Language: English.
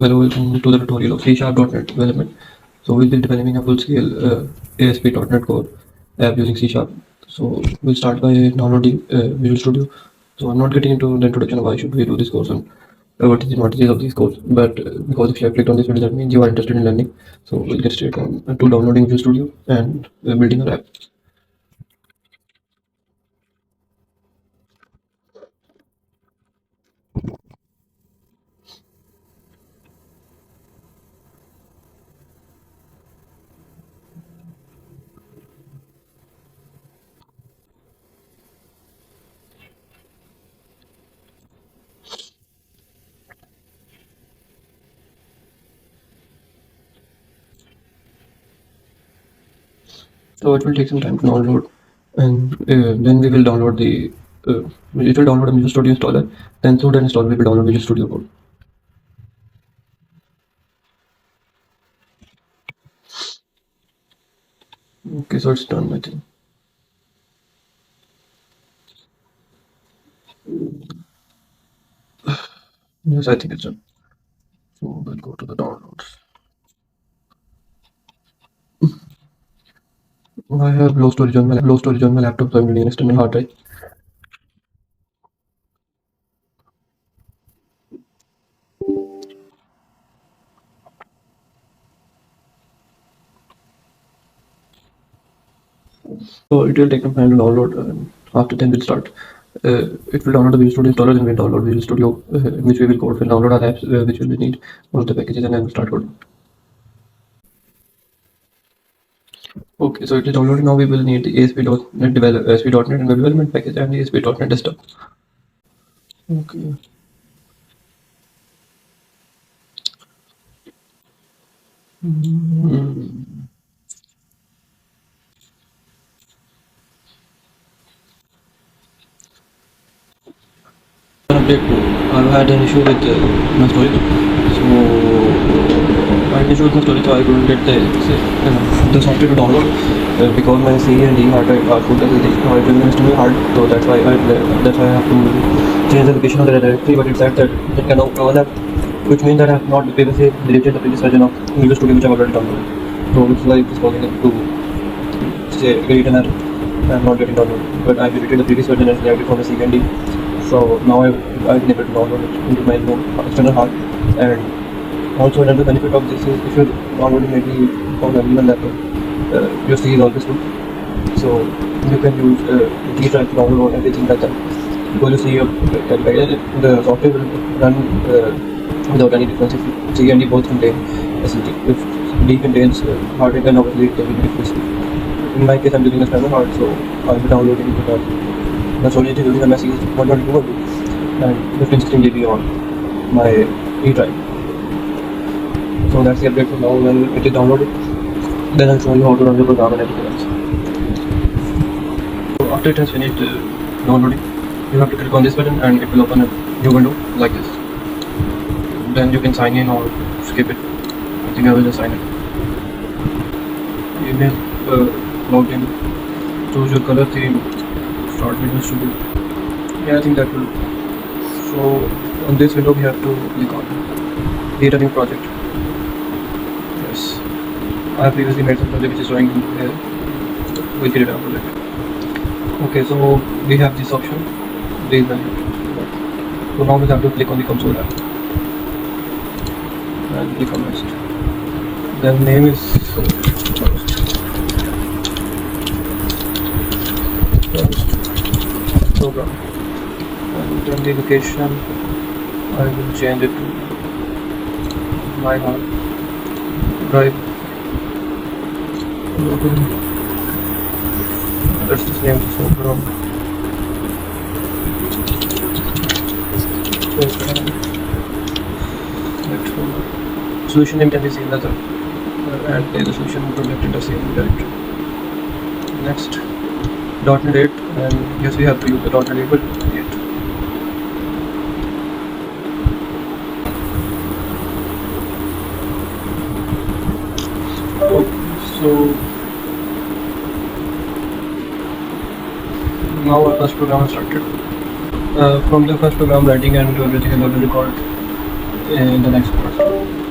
Hello, welcome to the tutorial of CSharp.NET development. So we'll be developing a full-scale ASP.NET Core app using C#. So we'll start by downloading Visual Studio. So I'm not getting into the introduction of why should we do this course and what is the advantages of this course. But because if you have clicked on this video, that means you are interested in learning. So we'll get straight on to downloading Visual Studio and building our app. So it will take some time to download, and then we will download the it will download a Visual Studio installer. Then through that installer we will download Visual Studio code. Okay, so it's done, I think. Yes, I think it's done. So we'll go to the downloads. I have low storage on my laptop, so I'm using an external hard drive. So it will take some time to download, and after then we'll start. It will download the Visual Studio installer, and we'll download Visual Studio, which we will code. We'll download our apps, which we will need, all of the packages, and then we'll start coding. Okay, so it is downloaded now. We will need the ASP.NET ASP.NET and development package and the ASP.NET desktop. Okay. Update 2. I've had an issue with my storage. So I had an issue with my storage, so I couldn't get the software to download because my C and D hard drive are full capacity. Now it will be hard, so that's why I have to change the location of the directory. But it said that it cannot overlap, which means that I have not previously deleted the previous version of Visual Studio which I have already downloaded. So it's like it's causing it to say create an error. I'm not getting downloaded, but I deleted the previous version and selected from the C and D. So now I've been able to download it into my external hard. And also another benefit of this is if you're downloading maybe from a real laptop, your C is always full. So you can use D drive to download everything like that. Because you see the software will run without any difference if C and D both contain SSD. If D contains hard drive, then obviously it can be difference. In my case, I'm using a external hard, so I'll be downloading it because the storage is using a message 122 and 1516 GB on my E drive. So that's the update for now. When it is downloaded, then I'll show you how to run the program and everything else. So after it has finished downloading, you have to click on this button and it will open a new window like this. Then you can sign in or skip it. I think I will just sign in. Email, log in, choose your color theme, start Visual Studio. Yeah, I think that will. So on this window we have to click on create a new project. Yes, I have previously made some project which is showing here. We'll create a project. Okay, so we have this option. So now we have to click on the console app and click on next. Then name is program, and then the location I will change it to my hard drive. Let's just name this program. Solution name can be seen as and the solution project in the same directory. Next, .NET 8, and yes, we have to use the .NET 8, but 8. So now our first program is started. From the first program writing and everything about the record, in the next course.